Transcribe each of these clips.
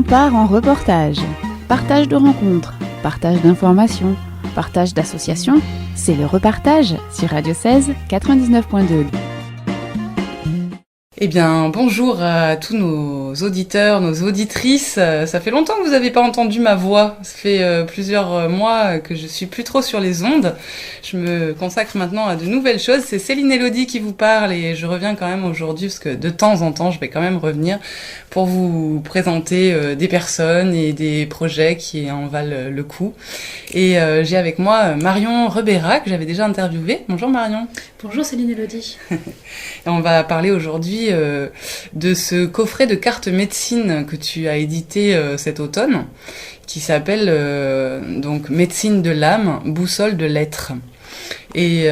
part en reportage. Partage de rencontres, partage d'informations, partage d'associations. C'est le repartage sur Radio 16 99.2. Eh bien, bonjour à tous nos auditeurs, nos auditrices. Ça fait longtemps que vous n'avez pas entendu ma voix. Ça fait plusieurs mois que je suis plus trop sur les ondes. Je me consacre maintenant à de nouvelles choses. C'est Céline Elodie qui vous parle et je reviens quand même aujourd'hui parce que de temps en temps, je vais quand même revenir pour vous présenter des personnes et des projets qui en valent le coup. Et j'ai avec moi Marion Rebera que j'avais déjà interviewée. Bonjour Marion. Bonjour Céline Elodie. Et on va parler aujourd'hui de ce coffret de cartes médecine que tu as édité cet automne, qui s'appelle donc Médecine de l'âme, boussole de l'être. Et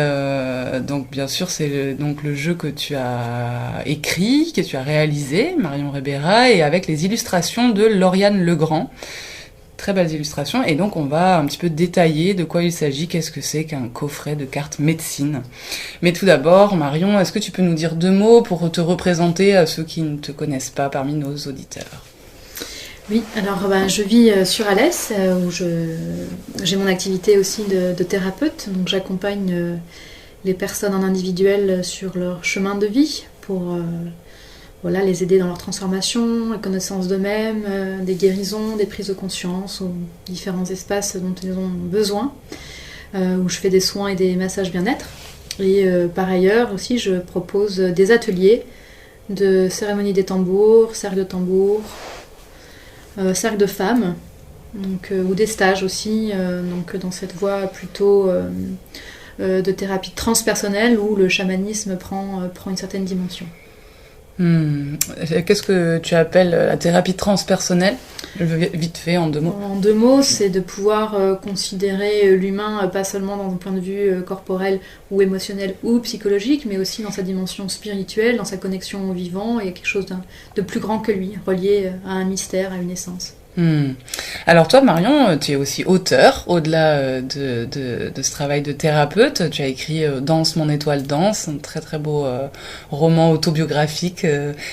donc bien sûr c'est donc le jeu que tu as écrit, que tu as réalisé, Marion Rebera, et avec les illustrations de Lauriane Legrand. Très belles illustrations, et donc on va un petit peu détailler de quoi il s'agit, qu'est-ce que c'est qu'un coffret de cartes médecine. Mais tout d'abord, Marion, est-ce que tu peux nous dire 2 mots pour te représenter à ceux qui ne te connaissent pas parmi nos auditeurs ? Oui, alors je vis sur Alès, où j'ai mon activité aussi de thérapeute, donc j'accompagne les personnes en individuel sur leur chemin de vie pour les aider dans leur transformation, la connaissance d'eux-mêmes, des guérisons, des prises de conscience, ou différents espaces dont ils ont besoin, où je fais des soins et des massages bien-être. Et par ailleurs aussi, je propose des ateliers de cérémonie des tambours, cercle de tambours, cercle de femmes, donc, ou des stages aussi, donc dans cette voie plutôt de thérapie transpersonnelle où le chamanisme prend une certaine dimension. Qu'est-ce que tu appelles la thérapie transpersonnelle ? Vite fait, en 2 mots. En 2 mots, c'est de pouvoir considérer l'humain pas seulement dans un point de vue corporel ou émotionnel ou psychologique, mais aussi dans sa dimension spirituelle, dans sa connexion au vivant et quelque chose de plus grand que lui, relié à un mystère, à une essence. Alors toi Marion, tu es aussi auteure, au-delà de ce travail de thérapeute. Tu as écrit Danse, mon étoile danse, un très très beau roman autobiographique,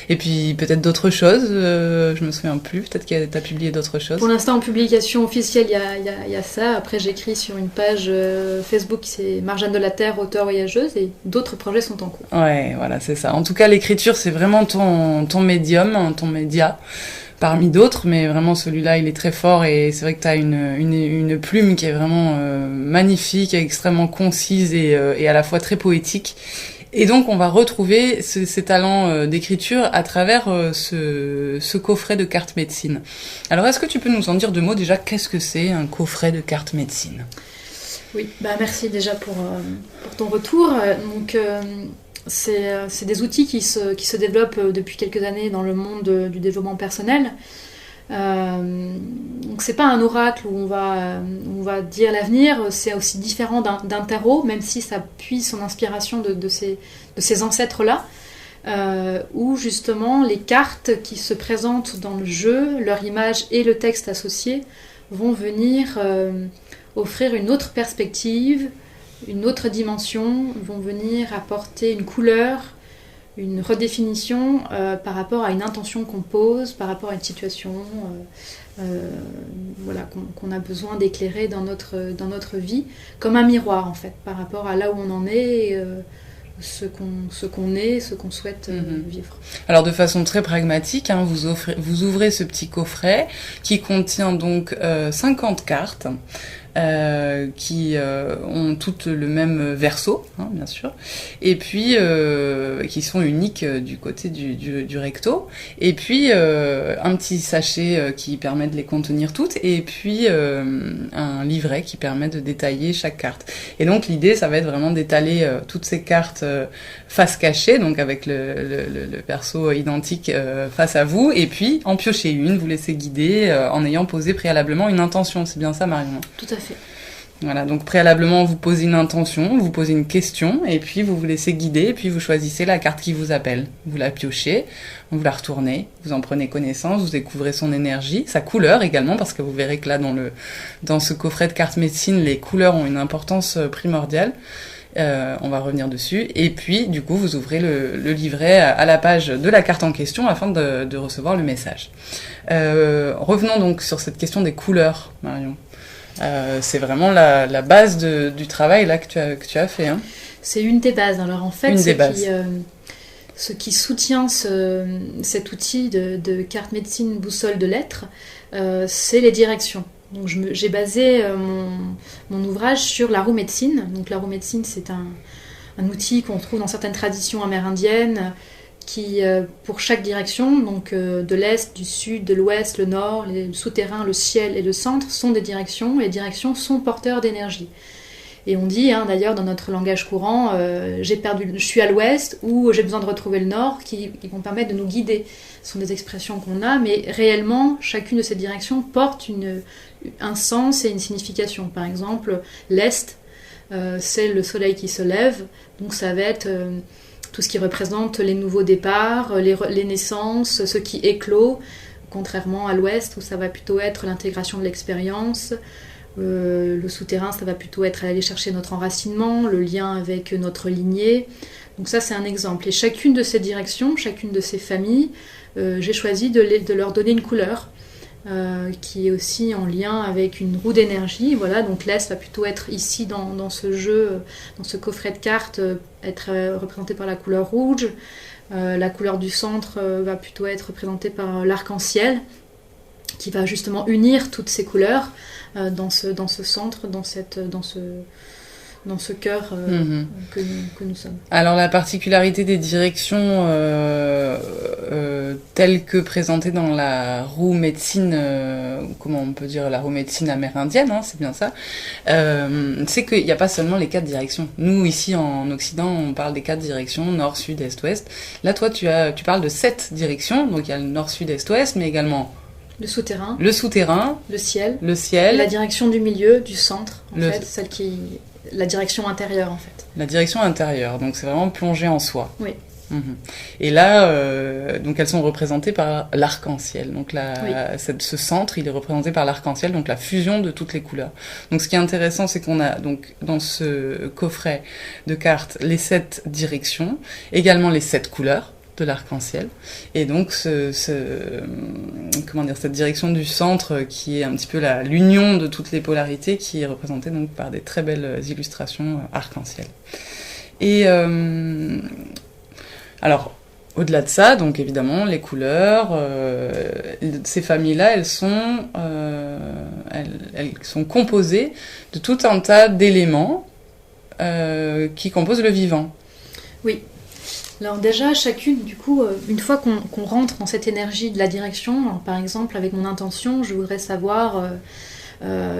et puis peut-être d'autres choses, je me souviens plus, peut-être que tu as publié d'autres choses. Pour l'instant en publication officielle il y a ça, après j'écris sur une page Facebook qui c'est Marjane de la Terre, auteure voyageuse, et d'autres projets sont en cours. Ouais, voilà, c'est ça. En tout cas l'écriture c'est vraiment ton médium, ton média. Parmi d'autres, mais vraiment celui-là il est très fort, et c'est vrai que tu as une plume qui est vraiment magnifique, extrêmement concise et à la fois très poétique. Et donc on va retrouver ces talents d'écriture à travers ce coffret de cartes médecine. Alors est-ce que tu peux nous en dire 2 mots déjà, qu'est-ce que c'est un coffret de cartes médecine ? Oui, merci déjà pour ton retour. Donc c'est des outils qui se développent depuis quelques années dans le monde du développement personnel. Donc c'est pas un oracle où on va dire l'avenir, c'est aussi différent d'un tarot, même si ça puise son inspiration de ces ancêtres-là, où justement les cartes qui se présentent dans le jeu, leur image et le texte associé vont venir offrir une autre perspective, une autre dimension, vont venir apporter une couleur, une redéfinition par rapport à une intention qu'on pose, par rapport à une situation qu'on a besoin d'éclairer dans notre vie, comme un miroir en fait, par rapport à là où on en est, ce qu'on est, ce qu'on souhaite vivre. Alors de façon très pragmatique, vous ouvrez ce petit coffret qui contient donc 50 cartes, qui ont toutes le même verso, bien sûr, et puis qui sont uniques du côté du recto, et puis un petit sachet qui permet de les contenir toutes, et puis un livret qui permet de détailler chaque carte. Et donc l'idée, ça va être vraiment d'étaler toutes ces cartes face cachée, donc avec le perso identique face à vous, et puis en piocher une, vous laissez guider en ayant posé préalablement une intention. C'est bien ça, Marion ? Tout à fait. Voilà, donc préalablement, vous posez une intention, vous posez une question, et puis vous vous laissez guider, et puis vous choisissez la carte qui vous appelle. Vous la piochez, vous la retournez, vous en prenez connaissance, vous découvrez son énergie, sa couleur également, parce que vous verrez que là, dans ce coffret de cartes médecine, les couleurs ont une importance primordiale. On va revenir dessus. Et puis, du coup, vous ouvrez le livret à la page de la carte en question afin de recevoir le message. Revenons donc sur cette question des couleurs, Marion. C'est vraiment la base du travail là que tu as fait. Hein. C'est une des bases. Alors en fait, ce qui soutient cet outil de carte médecine boussole de lettres, c'est les directions. Donc j'ai basé mon ouvrage sur la roue médecine. Donc la roue médecine, c'est un outil qu'on trouve dans certaines traditions amérindiennes qui, pour chaque direction, donc de l'est, du sud, de l'ouest, le nord, le souterrain, le ciel et le centre, sont des directions, et les directions sont porteurs d'énergie. Et on dit, d'ailleurs, dans notre langage courant, je suis à l'ouest ou j'ai besoin de retrouver le nord, qui vont permettre de nous guider. Ce sont des expressions qu'on a, mais réellement, chacune de ces directions porte un sens et une signification. Par exemple, l'est, c'est le soleil qui se lève, donc ça va être tout ce qui représente les nouveaux départs, les naissances, ce qui éclot, contrairement à l'ouest où ça va plutôt être l'intégration de l'expérience. Le souterrain, ça va plutôt être aller chercher notre enracinement, le lien avec notre lignée. Donc ça, c'est un exemple. Et chacune de ces directions, chacune de ces familles, j'ai choisi de leur donner une couleur qui est aussi en lien avec une roue d'énergie. Voilà, donc l'Est va plutôt être ici dans ce jeu, dans ce coffret de cartes, être représenté par la couleur rouge. La couleur du centre va plutôt être représentée par l'arc-en-ciel, qui va justement unir toutes ces couleurs dans ce centre, dans ce cœur que nous sommes. Alors la particularité des directions telles que présentées dans la roue médecine, comment on peut dire la roue médecine amérindienne, c'est bien ça, c'est qu'il n'y a pas seulement les 4 directions. Nous ici en Occident on parle des 4 directions, nord, sud, est, ouest. Là toi tu parles de 7 directions, donc il y a le nord, sud, est, ouest, mais également le souterrain, le ciel, la direction du milieu, du centre, fait, la direction intérieure en fait. La direction intérieure, donc c'est vraiment plongé en soi. Oui. Et là, donc elles sont représentées par l'arc-en-ciel. Donc ce centre, il est représenté par l'arc-en-ciel, donc la fusion de toutes les couleurs. Donc ce qui est intéressant, c'est qu'on a donc dans ce coffret de cartes les 7 directions, également les 7 couleurs de l'arc-en-ciel, et donc cette direction du centre qui est un petit peu l'union de toutes les polarités, qui est représentée donc par des très belles illustrations arc-en-ciel. Et alors au-delà de ça, donc évidemment les couleurs, ces familles-là, elles sont composées de tout un tas d'éléments qui composent le vivant. Oui. Alors déjà, chacune, du coup, une fois qu'on rentre dans cette énergie de la direction, alors par exemple, avec mon intention, je voudrais savoir,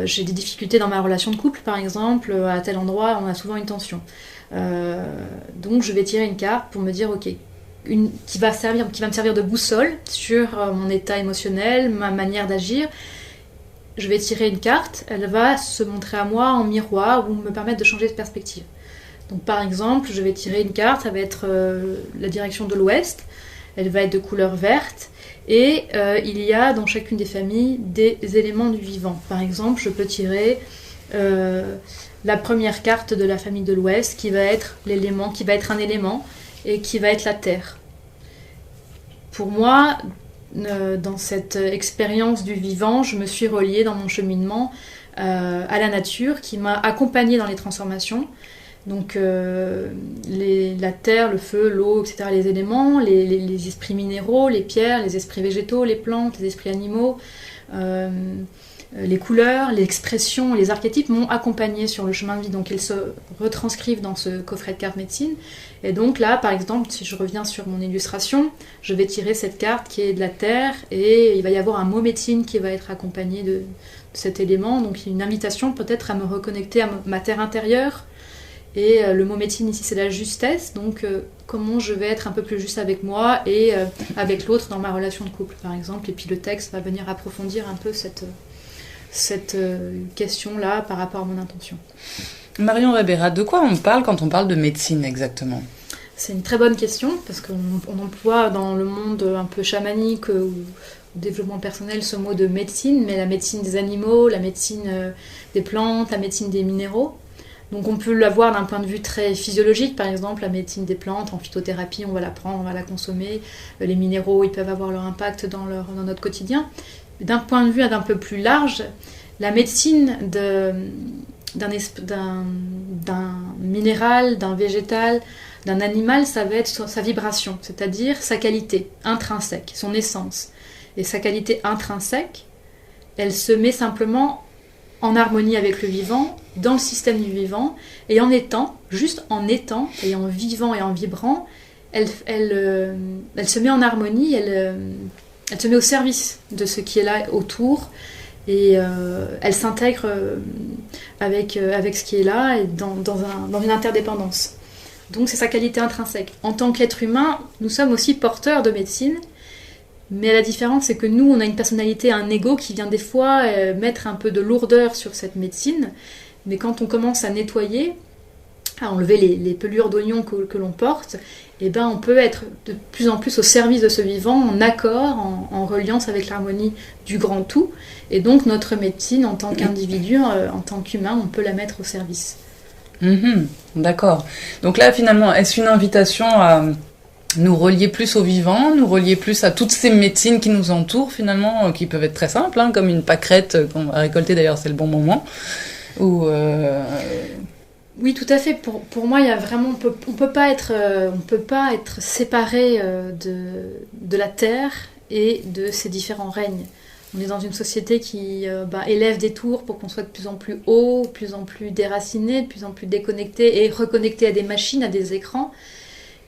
j'ai des difficultés dans ma relation de couple, par exemple, à tel endroit, on a souvent une tension. Donc je vais tirer une carte pour me dire, ok, qui va me servir de boussole sur mon état émotionnel, ma manière d'agir. Je vais tirer une carte, elle va se montrer à moi en miroir ou me permettre de changer de perspective. Donc par exemple, je vais tirer une carte, ça va être la direction de l'ouest, elle va être de couleur verte, et il y a dans chacune des familles des éléments du vivant. Par exemple, je peux tirer la première carte de la famille de l'ouest, qui va être un élément, et qui va être la terre. Pour moi, dans cette expérience du vivant, je me suis reliée dans mon cheminement à la nature, qui m'a accompagnée dans les transformations. Donc la terre, le feu, l'eau, etc., les éléments, les esprits minéraux, les pierres, les esprits végétaux, les plantes, les esprits animaux, les couleurs, les expressions, les archétypes m'ont accompagnée sur le chemin de vie. Donc ils se retranscrivent dans ce coffret de cartes médecine. Et donc là, par exemple, si je reviens sur mon illustration, je vais tirer cette carte qui est de la terre, et il va y avoir un mot médecine qui va être accompagné de cet élément. Donc une invitation peut-être à me reconnecter à ma terre intérieure. Et le mot médecine ici, c'est la justesse, donc comment je vais être un peu plus juste avec moi et avec l'autre dans ma relation de couple, par exemple. Et puis le texte va venir approfondir un peu cette question-là par rapport à mon intention. Marion Rebera, de quoi on parle quand on parle de médecine exactement ? C'est une très bonne question, parce qu'on emploie dans le monde un peu chamanique ou développement personnel ce mot de médecine, mais la médecine des animaux, la médecine des plantes, la médecine des minéraux. Donc on peut l'avoir d'un point de vue très physiologique, par exemple la médecine des plantes, en phytothérapie, on va la prendre, on va la consommer. Les minéraux, ils peuvent avoir leur impact dans notre quotidien. D'un point de vue d'un peu plus large, la médecine d'un minéral, d'un végétal, d'un animal, ça va être sa vibration, c'est-à-dire sa qualité intrinsèque, son essence. Et sa qualité intrinsèque, elle se met simplement en harmonie avec le vivant, dans le système du vivant, et juste en étant, et en vivant et en vibrant, elle se met en harmonie, elle se met au service de ce qui est là autour, et elle s'intègre avec ce qui est là, et dans une interdépendance. Donc c'est sa qualité intrinsèque. En tant qu'être humain, nous sommes aussi porteurs de médecine, mais la différence, c'est que nous, on a une personnalité, un ego qui vient des fois mettre un peu de lourdeur sur cette médecine. Mais quand on commence à nettoyer, à enlever les pelures d'oignons que l'on porte, eh ben, on peut être de plus en plus au service de ce vivant, en accord, en reliance avec l'harmonie du grand tout. Et donc notre médecine, en tant qu'individu, en tant qu'humain, on peut la mettre au service. D'accord. Donc là, finalement, est-ce une invitation à nous relier plus au vivant, nous relier plus à toutes ces médecines qui nous entourent finalement, qui peuvent être très simples, hein, comme une pâquerette qu'on va récolter, d'ailleurs c'est le bon moment. Ou Oui, tout à fait. Pour moi, il y a vraiment, on peut pas être séparé de la terre et de ses différents règnes. On est dans une société qui élève des tours pour qu'on soit de plus en plus haut, de plus en plus déraciné, de plus en plus déconnecté et reconnecté à des machines, à des écrans.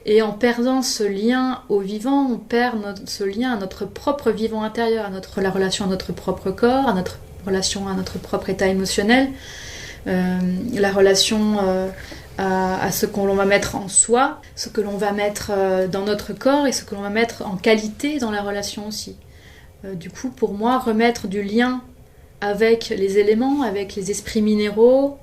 Et en perdant ce lien au vivant, on perd ce lien à notre propre vivant intérieur, la relation à notre propre corps, à notre relation à notre propre état émotionnel, la relation à ce que l'on va mettre en soi, ce que l'on va mettre dans notre corps et ce que l'on va mettre en qualité dans la relation aussi. Du coup, pour moi, remettre du lien avec les éléments, avec les esprits minéraux,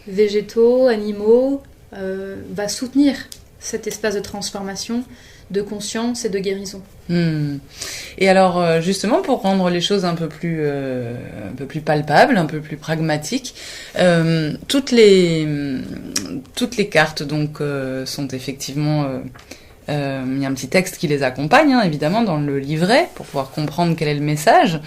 végétaux, animaux, va soutenir cet espace de transformation, de conscience et de guérison. Et alors, justement, pour rendre les choses un peu plus palpables, un peu plus pragmatiques, toutes les cartes donc sont effectivement... il y a un petit texte qui les accompagne, hein, évidemment, dans le livret, pour pouvoir comprendre quel est le message,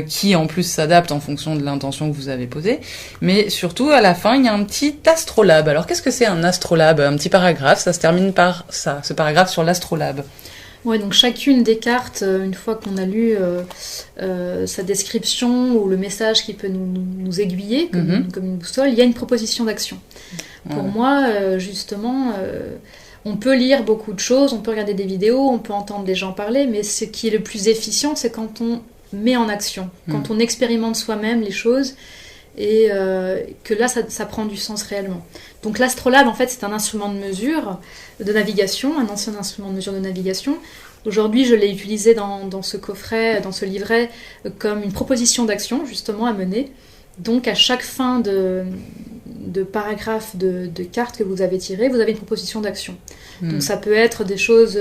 qui en plus s'adapte en fonction de l'intention que vous avez posée. Mais surtout, à la fin, il y a un petit astrolabe. Alors, qu'est-ce que c'est un astrolabe ? Un petit paragraphe, ça se termine par ça, ce paragraphe sur l'astrolabe. Ouais, donc chacune des cartes, une fois qu'on a lu sa description ou le message qui peut nous aiguiller, comme une boussole, il y a une proposition d'action. Pour moi, justement... on peut lire beaucoup de choses, on peut regarder des vidéos, on peut entendre des gens parler, mais ce qui est le plus efficient, c'est quand on met en action, quand on expérimente soi-même les choses, et que là, ça prend du sens réellement. Donc l'astrolabe, en fait, c'est un instrument de mesure, de navigation, un ancien instrument de mesure de navigation. Aujourd'hui, je l'ai utilisé dans ce coffret, dans ce livret, comme une proposition d'action, justement, à mener. Donc à chaque fin de paragraphe de cartes que vous avez tirées, vous avez une proposition d'action. Donc ça peut être des choses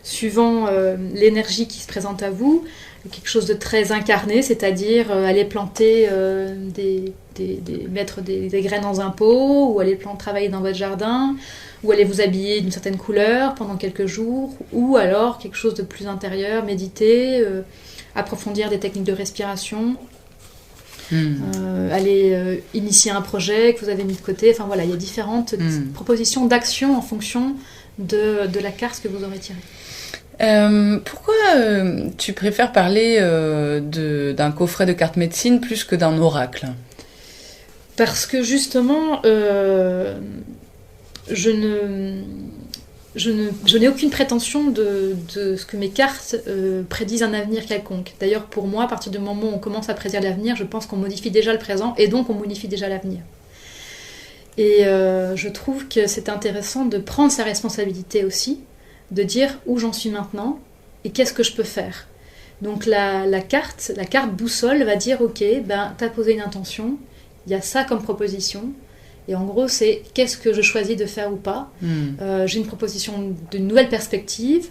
suivant l'énergie qui se présente à vous, quelque chose de très incarné, c'est-à-dire aller planter mettre des graines dans un pot, ou aller travailler dans votre jardin, ou aller vous habiller d'une certaine couleur pendant quelques jours, ou alors quelque chose de plus intérieur, méditer, approfondir des techniques de respiration. Aller initier un projet que vous avez mis de côté. Enfin voilà, il y a différentes propositions d'action en fonction de la carte que vous aurez tirée. Pourquoi tu préfères parler d'un coffret de cartes médecine plus que d'un oracle ? Parce que justement, je n'ai aucune prétention de ce que mes cartes prédisent un avenir quelconque. D'ailleurs, pour moi, à partir du moment où on commence à prédire l'avenir, je pense qu'on modifie déjà le présent, et donc on modifie déjà l'avenir. Et je trouve que c'est intéressant de prendre sa responsabilité aussi, de dire où j'en suis maintenant, et qu'est-ce que je peux faire. Donc la carte boussole va dire, ok, t'as posé une intention, il y a ça comme proposition, et en gros, c'est qu'est-ce que je choisis de faire ou pas. J'ai une proposition d'une nouvelle perspective,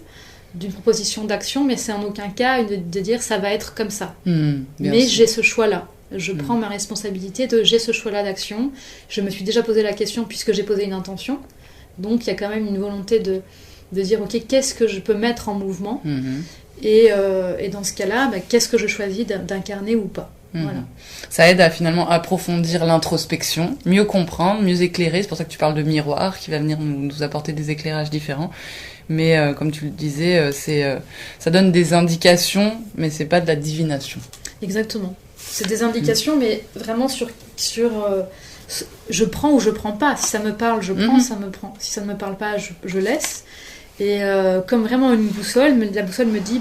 d'une proposition d'action, mais c'est en aucun cas de dire ça va être comme ça. Mais j'ai ce choix-là. Je prends ma responsabilité j'ai ce choix-là d'action. Je me suis déjà posé la question puisque j'ai posé une intention. Donc il y a quand même une volonté de dire ok, qu'est-ce que je peux mettre en mouvement et dans ce cas-là, qu'est-ce que je choisis d'incarner ou pas. Voilà. Ça aide à finalement approfondir l'introspection, mieux comprendre, mieux éclairer. C'est pour ça que tu parles de miroir qui va venir nous apporter des éclairages différents. Mais comme tu le disais, ça donne des indications, mais c'est pas de la divination. Exactement. C'est des indications, mais vraiment sur je prends ou je prends pas. Si ça me parle, je prends, ça me prend. Si ça ne me parle pas, je laisse. Et comme vraiment une boussole, la boussole me dit,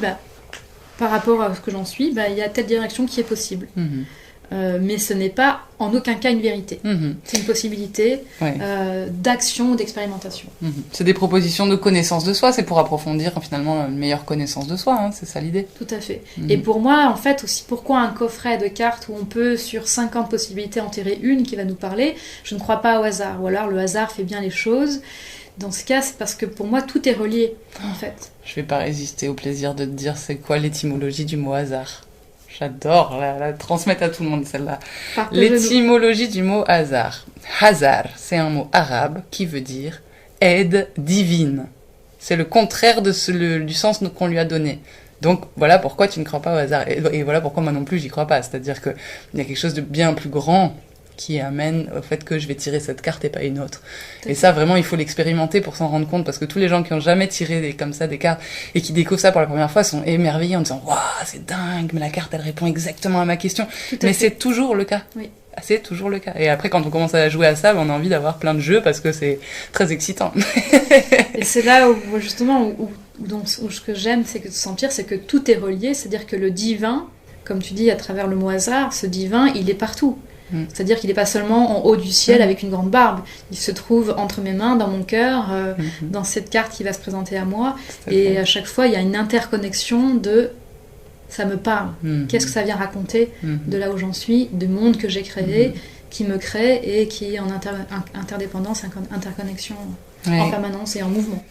par rapport à ce que j'en suis, il y a telle direction qui est possible. Mais ce n'est pas en aucun cas une vérité. C'est une possibilité d'action ou d'expérimentation. C'est des propositions de connaissance de soi, c'est pour approfondir finalement une meilleure connaissance de soi, c'est ça l'idée. Tout à fait. Et pour moi, en fait, aussi, pourquoi un coffret de cartes où on peut, sur 50 possibilités, en tirer une qui va nous parler? Je ne crois pas au hasard, ou alors le hasard fait bien les choses. Dans ce cas, c'est parce que pour moi, tout est relié, en fait. Je vais pas résister au plaisir de te dire c'est quoi l'étymologie du mot hasard. J'adore la transmettre à tout le monde, celle-là. L'étymologie du mot hasard. Hazar, c'est un mot arabe qui veut dire aide divine. C'est le contraire du sens qu'on lui a donné. Donc voilà pourquoi tu ne crois pas au hasard. Et voilà pourquoi moi non plus j'y crois pas. C'est-à-dire qu'il y a quelque chose de bien plus grand qui amène au fait que je vais tirer cette carte et pas une autre. Et ça, vraiment, il faut l'expérimenter pour s'en rendre compte, parce que tous les gens qui ont jamais tiré comme ça des cartes et qui découvrent ça pour la première fois sont émerveillés en disant « Waouh, c'est dingue, mais la carte, elle répond exactement à ma question. » Mais c'est toujours le cas. Oui. C'est toujours le cas. Et après, quand on commence à jouer à ça, on a envie d'avoir plein de jeux parce que c'est très excitant. Et c'est là où, justement, où ce que j'aime, c'est que de sentir, c'est que tout est relié, c'est-à-dire que le divin, comme tu dis à travers le mot hasard, ce divin, il est partout. C'est-à-dire qu'il n'est pas seulement en haut du ciel avec une grande barbe. Il se trouve entre mes mains, dans mon cœur, dans cette carte qui va se présenter à moi. Et à chaque fois, il y a une interconnexion de ça me parle. Qu'est-ce que ça vient raconter de là où j'en suis, du monde que j'ai créé, qui me crée et qui est en interdépendance, interconnexion en permanence et en mouvement.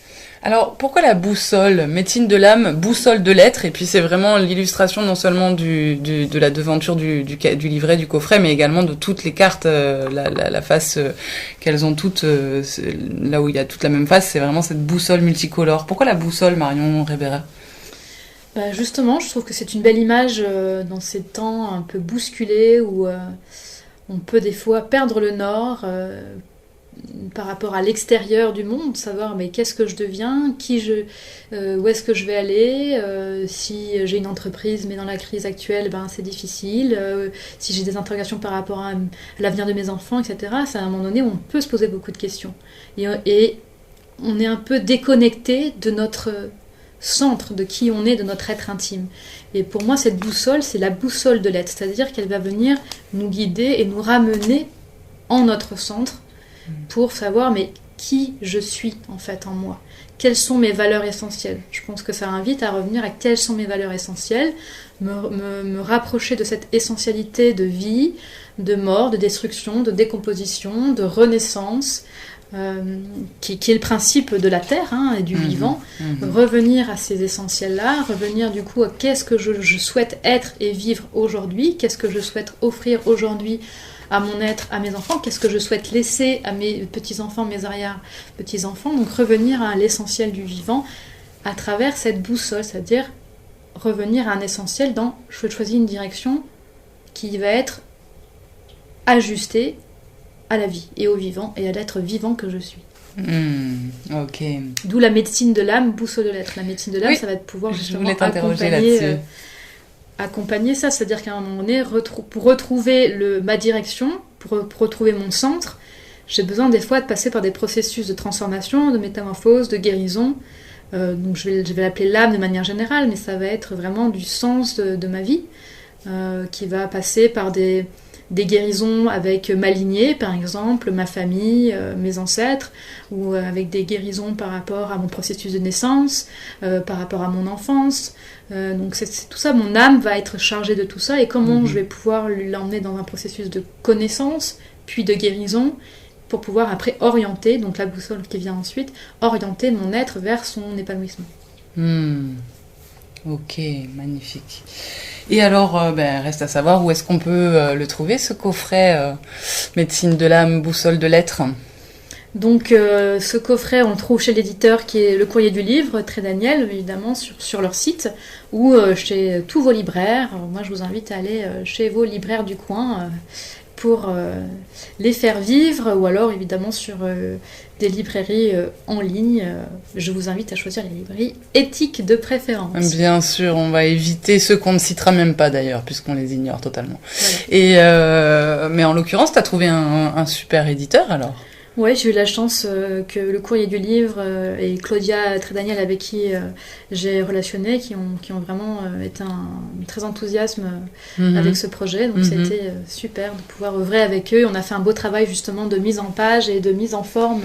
Alors, pourquoi la boussole? Médecine de l'âme, boussole de l'être, et puis c'est vraiment l'illustration non seulement de la devanture du livret, du coffret, mais également de toutes les cartes, la face qu'elles ont toutes, là où il y a toute la même face, c'est vraiment cette boussole multicolore. Pourquoi la boussole, Marion Ribera? Justement, je trouve que c'est une belle image dans ces temps un peu bousculés où on peut des fois perdre le nord par rapport à l'extérieur du monde, savoir mais qu'est-ce que je deviens, où est-ce que je vais aller, si j'ai une entreprise mais dans la crise actuelle c'est difficile, si j'ai des interrogations par rapport à l'avenir de mes enfants, etc. C'est à un moment donné où on peut se poser beaucoup de questions et on est un peu déconnecté de notre centre, de qui on est, de notre être intime. Et pour moi cette boussole, c'est la boussole de l'être, c'est-à-dire qu'elle va venir nous guider et nous ramener en notre centre pour savoir mais qui je suis en fait en moi, quelles sont mes valeurs essentielles. Je pense que ça invite à revenir à quelles sont mes valeurs essentielles, me rapprocher de cette essentialité de vie, de mort, de destruction, de décomposition, de renaissance, qui est le principe de la terre et du vivant. Revenir à ces essentiels-là, revenir du coup à qu'est-ce que je souhaite être et vivre aujourd'hui, qu'est-ce que je souhaite offrir aujourd'hui à mon être, à mes enfants, qu'est-ce que je souhaite laisser à mes petits-enfants, mes arrière-petits-enfants. Donc revenir à l'essentiel du vivant à travers cette boussole, c'est-à-dire revenir à un essentiel dans je choisis une direction qui va être ajustée à la vie et au vivant et à l'être vivant que je suis. Ok. D'où la médecine de l'âme, boussole de l'être. La médecine de l'âme, ça va être pouvoir justement accompagner ça, c'est-à-dire qu'à un moment donné, pour retrouver ma direction, pour retrouver mon centre, j'ai besoin des fois de passer par des processus de transformation, de métamorphose, de guérison. Donc je vais l'appeler l'âme de manière générale, mais ça va être vraiment du sens de ma vie, qui va passer par des guérisons avec ma lignée, par exemple, ma famille, mes ancêtres, ou avec des guérisons par rapport à mon processus de naissance, par rapport à mon enfance. Donc c'est tout ça, mon âme va être chargée de tout ça, et comment je vais pouvoir l'emmener dans un processus de connaissance, puis de guérison, pour pouvoir après orienter, donc la boussole qui vient ensuite, orienter mon être vers son épanouissement. Ok, magnifique. Et alors, reste à savoir où est-ce qu'on peut le trouver, ce coffret Médecine de l'âme, boussole de l'être. Donc ce coffret, on le trouve chez l'éditeur qui est Le Courrier du Livre, Très Daniel, évidemment, sur leur site, ou chez tous vos libraires. Moi, je vous invite à aller chez vos libraires du coin pour les faire vivre, ou alors évidemment sur des librairies en ligne. Je vous invite à choisir les librairies éthiques de préférence. Bien sûr, on va éviter ceux qu'on ne citera même pas d'ailleurs, puisqu'on les ignore totalement. Voilà. Mais en l'occurrence, tu as trouvé un super éditeur alors? Oui, j'ai eu la chance que le Courrier du Livre et Claudia Trédaniel, avec qui j'ai relationné, qui ont vraiment été très enthousiasme avec ce projet. Donc c'était super de pouvoir œuvrer avec eux. On a fait un beau travail justement de mise en page et de mise en forme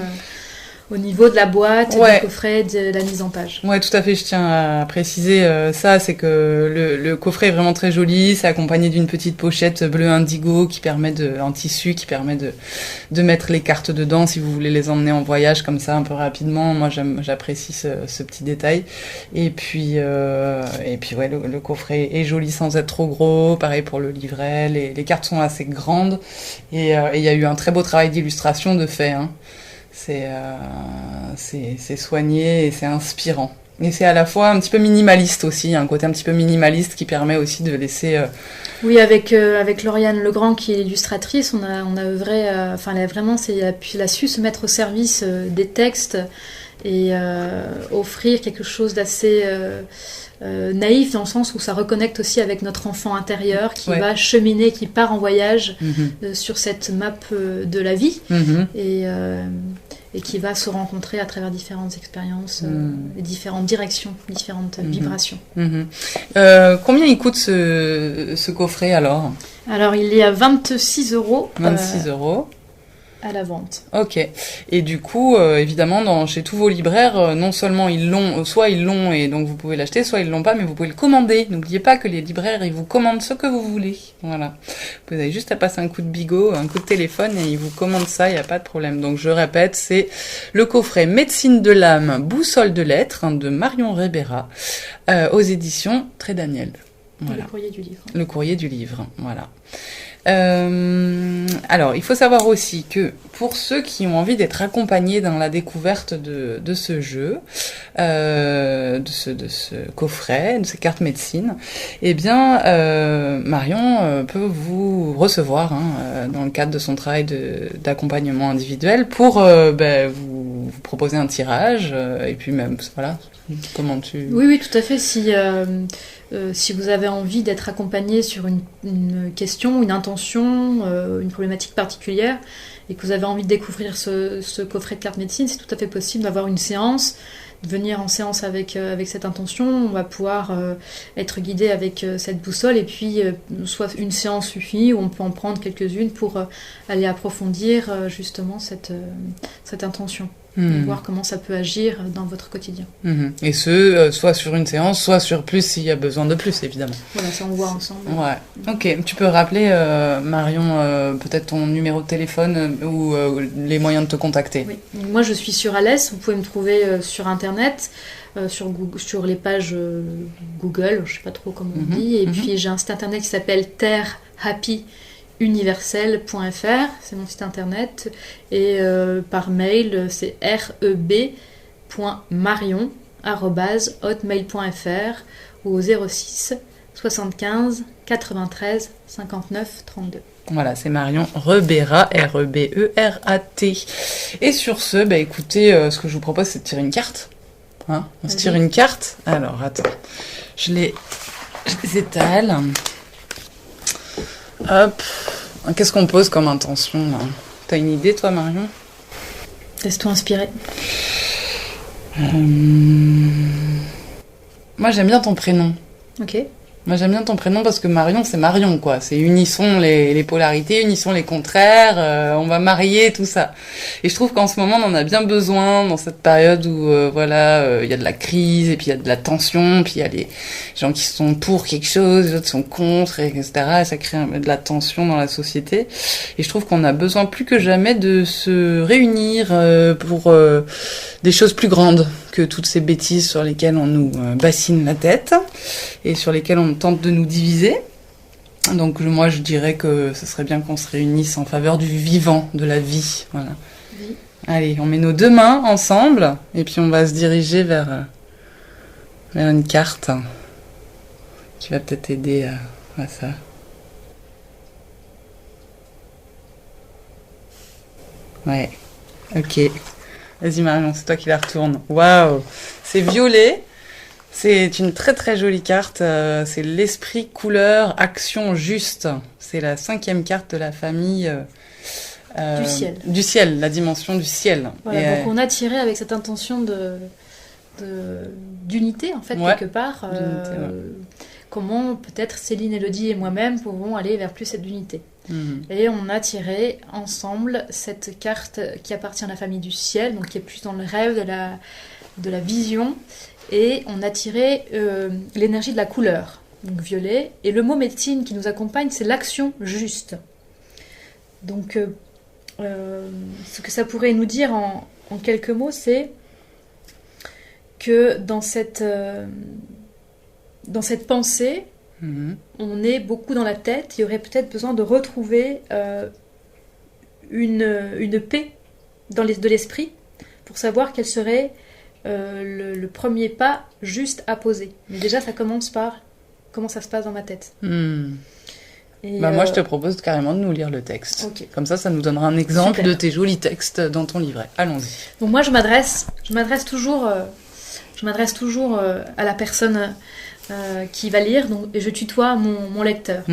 au niveau de la boîte, du coffret, de la mise en page. Ouais, tout à fait. Je tiens à préciser ça, c'est que le coffret est vraiment très joli. C'est accompagné d'une petite pochette bleu indigo en tissu, qui permet de mettre les cartes dedans si vous voulez les emmener en voyage comme ça un peu rapidement. Moi, j'apprécie ce petit détail. Et puis ouais, le coffret est joli sans être trop gros. Pareil pour le livret. Les cartes sont assez grandes et il y a eu un très beau travail d'illustration de fait, hein. C'est soigné et c'est inspirant. Et c'est à la fois un petit peu minimaliste aussi, un côté un petit peu minimaliste qui permet aussi de laisser... Oui, avec Lauriane Legrand qui est illustratrice, on a œuvré... elle a su se mettre au service des textes et offrir quelque chose d'assez... naïf, dans le sens où ça reconnecte aussi avec notre enfant intérieur qui va cheminer, qui part en voyage sur cette map de la vie et qui va se rencontrer à travers différentes expériences, et différentes directions, différentes vibrations. Combien il coûte ce coffret alors ? Alors il est à 26 €. 26 € à la vente. Ok. Et du coup, évidemment, chez tous vos libraires, non seulement soit ils l'ont et donc vous pouvez l'acheter, soit ils l'ont pas, mais vous pouvez le commander. N'oubliez pas que les libraires, ils vous commandent ce que vous voulez. Voilà. Vous avez juste à passer un coup de bigot, un coup de téléphone et ils vous commandent ça, il n'y a pas de problème. Donc je répète, c'est le coffret Médecine de l'âme, boussole de l'être de Marion Ribera aux éditions Très Daniel. Voilà. Le Courrier du Livre. Le Courrier du Livre, voilà. Alors, il faut savoir aussi que pour ceux qui ont envie d'être accompagnés dans la découverte de ce jeu, de ce coffret, de ces cartes médecine, eh bien, Marion peut vous recevoir dans le cadre de son travail d'accompagnement individuel pour vous proposer un tirage et puis même, voilà, comment tu... Oui, tout à fait. Si vous avez envie d'être accompagné sur une question, une intention, une problématique particulière, et que vous avez envie de découvrir ce coffret de cartes médecine, c'est tout à fait possible d'avoir une séance, de venir en séance avec cette intention. On va pouvoir être guidé avec cette boussole, et puis soit une séance suffit, ou on peut en prendre quelques-unes pour aller approfondir justement cette intention. Et voir comment ça peut agir dans votre quotidien. Et soit sur une séance, soit sur plus s'il y a besoin de plus, évidemment. Voilà, ça on voit ensemble. Ouais. Ok, tu peux rappeler, Marion, peut-être ton numéro de téléphone ou les moyens de te contacter. Oui. Moi, je suis sur Alès. Vous pouvez me trouver sur Internet, sur les pages Google, je ne sais pas trop comment on dit. Et puis, j'ai un site Internet qui s'appelle terrehappyuniversel.fr, c'est mon site internet, et par mail c'est reb.marion@hotmail.fr ou au 06 75 93 59 32. Voilà, c'est Marion Ribera, Reberat. Et sur ce, écoutez, ce que je vous propose, c'est de tirer une carte. On se tire une carte. Alors, attends, je les étale. Hop. Qu'est-ce qu'on pose comme intention, là ? T'as une idée, toi, Marion ? Laisse-toi inspirer. Moi, j'aime bien ton prénom. Ok. Moi, j'aime bien ton prénom parce que Marion, c'est Marion, quoi. C'est unissons les polarités, unissons les contraires, on va marier, tout ça. Et je trouve qu'en ce moment, on en a bien besoin dans cette période où, il y a de la crise, et puis il y a de la tension, puis il y a les gens qui sont pour quelque chose, les autres sont contre, etc. Et ça crée de la tension dans la société. Et je trouve qu'on a besoin plus que jamais de se réunir pour des choses plus grandes que toutes ces bêtises sur lesquelles on nous bassine la tête. et sur lesquels on tente de nous diviser. Donc moi je dirais que ce serait bien qu'on se réunisse en faveur du vivant, de la vie. Voilà. Oui. Allez, on met nos deux mains ensemble et puis on va se diriger vers une carte qui va peut-être aider à ça. Ouais, ok. Vas-y Marion, c'est toi qui la retourne. Waouh, c'est violet. C'est une très très jolie carte. C'est l'esprit, couleur, action juste. C'est la 5e carte de la famille Du ciel. Du ciel, la dimension du ciel. Voilà, donc on a tiré avec cette intention d'unité, en fait, Ouais, quelque part. d'unité, ouais. Comment peut-être Céline, Élodie et moi-même pouvons aller vers plus cette unité. Et on a tiré ensemble cette carte qui appartient à la famille du ciel, donc qui est plus dans le rêve de la vision. Et on a tiré l'énergie de la couleur, donc violet. Et le mot médecine qui nous accompagne, c'est l'action juste. Donc, ce que ça pourrait nous dire en quelques mots, c'est que dans cette pensée, on est beaucoup dans la tête. Il y aurait peut-être besoin de retrouver une paix de l'esprit pour savoir quel serait le premier pas juste à poser. Mais déjà, ça commence par comment ça se passe dans ma tête. Et moi, je te propose carrément de nous lire le texte. Okay. Comme ça nous donnera un exemple Super. de tes jolis textes dans ton livret. Allons-y. Donc moi, je m'adresse toujours à la personne qui va lire, donc, et je tutoie mon lecteur.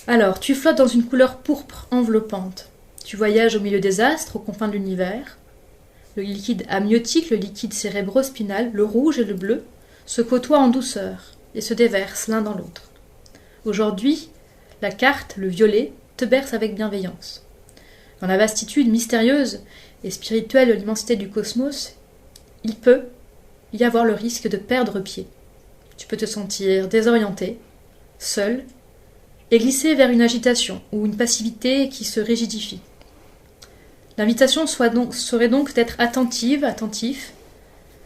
Alors, tu flottes dans une couleur pourpre enveloppante. Tu voyages au milieu des astres, aux confins de l'univers. Le liquide amniotique, le liquide cérébro-spinal, le rouge et le bleu se côtoient en douceur et se déversent l'un dans l'autre. Aujourd'hui, la carte, le violet, te berce avec bienveillance. Dans la vastitude mystérieuse et spirituelle de l'immensité du cosmos, il peut y avoir le risque de perdre pied. Tu peux te sentir désorienté, seul, et glisser vers une agitation ou une passivité qui se rigidifie. L'invitation serait donc d'être attentif,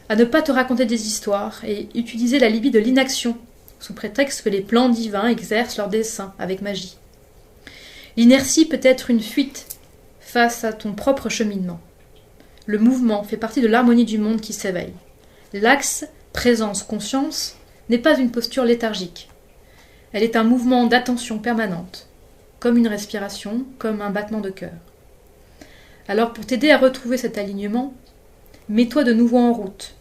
à ne pas te raconter des histoires et utiliser la libye de l'inaction, sous prétexte que les plans divins exercent leur dessein avec magie. L'inertie peut être une fuite face à ton propre cheminement. Le mouvement fait partie de l'harmonie du monde qui s'éveille. L'axe présence-conscience n'est pas une posture léthargique. Elle est un mouvement d'attention permanente, comme une respiration, comme un battement de cœur. Alors pour t'aider à retrouver cet alignement, mets-toi de nouveau en route.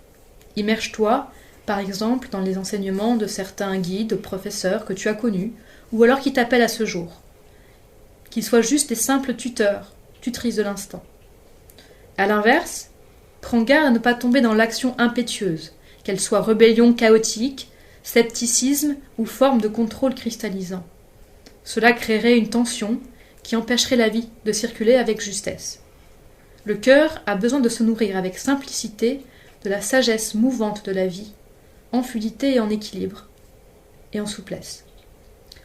Immerge-toi, par exemple, dans les enseignements de certains guides, professeurs que tu as connus, ou alors qui t'appellent à ce jour. Qu'ils soient juste des simples tuteurs, tutrices de l'instant. À l'inverse, prends garde à ne pas tomber dans l'action impétueuse, qu'elle soit rébellion chaotique, scepticisme ou forme de contrôle cristallisant. Cela créerait une tension qui empêcherait la vie de circuler avec justesse. Le cœur a besoin de se nourrir avec simplicité de la sagesse mouvante de la vie, en fluidité et en équilibre, et en souplesse.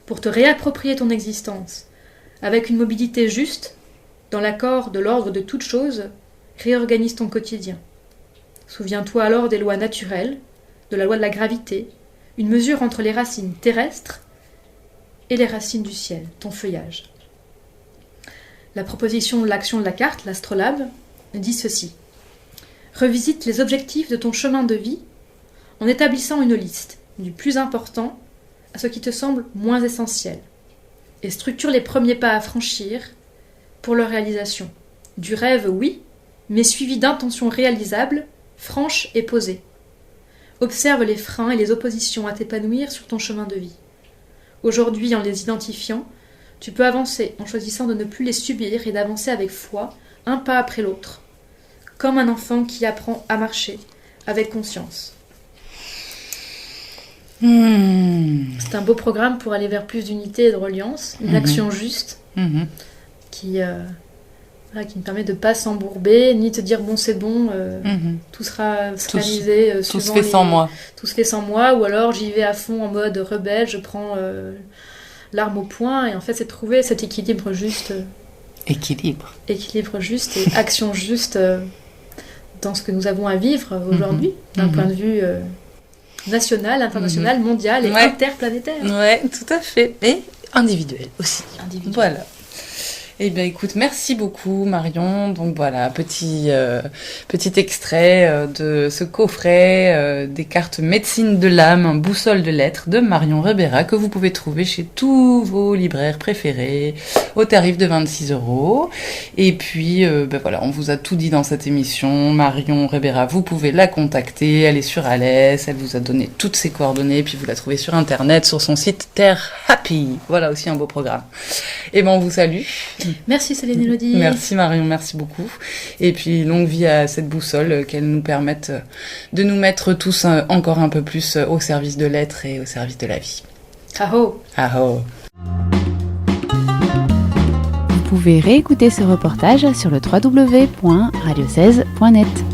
Pour te réapproprier ton existence, avec une mobilité juste, dans l'accord de l'ordre de toute chose, réorganise ton quotidien. Souviens-toi alors des lois naturelles, de la loi de la gravité, une mesure entre les racines terrestres et les racines du ciel, ton feuillage. La proposition de l'action de la carte, l'astrolabe, dit ceci. Revisite les objectifs de ton chemin de vie en établissant une liste, du plus important à ce qui te semble moins essentiel, et structure les premiers pas à franchir pour leur réalisation. Du rêve, oui, mais suivi d'intentions réalisables, franches et posées. Observe les freins et les oppositions à t'épanouir sur ton chemin de vie. Aujourd'hui, en les identifiant, tu peux avancer en choisissant de ne plus les subir et d'avancer avec foi, un pas après l'autre, comme un enfant qui apprend à marcher avec conscience. C'est un beau programme pour aller vers plus d'unité et de reliance, une action juste qui nous permet de ne pas s'embourber, ni te dire bon c'est bon, tout sera réalisé. Tout se fait sans moi. Tout se fait sans moi, ou alors j'y vais à fond en mode rebelle, je prends l'arme au poing, et en fait c'est trouver cet équilibre juste. Équilibre juste et action juste dans ce que nous avons à vivre aujourd'hui, d'un point de vue national, international, mondial et interplanétaire. Ouais, tout à fait. Et individuel aussi. Individuel. Voilà. Eh bien, écoute, merci beaucoup, Marion. Donc voilà, petit extrait de ce coffret des cartes médecine de l'âme, boussole de lettres de Marion Rebera que vous pouvez trouver chez tous vos libraires préférés au tarif de 26 €. Et puis, voilà, on vous a tout dit dans cette émission. Marion Rebera, vous pouvez la contacter. Elle est sur Alès. Elle vous a donné toutes ses coordonnées. Puis vous la trouvez sur Internet, sur son site Terre Happy. Voilà aussi un beau programme. Et ben, on vous salue. Merci Céline Élodie. Merci Marion, merci beaucoup. Et puis longue vie à cette boussole, qu'elle nous permette de nous mettre tous encore un peu plus au service de l'être et au service de la vie. Aho. Aho. Vous pouvez réécouter ce reportage sur le www.radio16.net.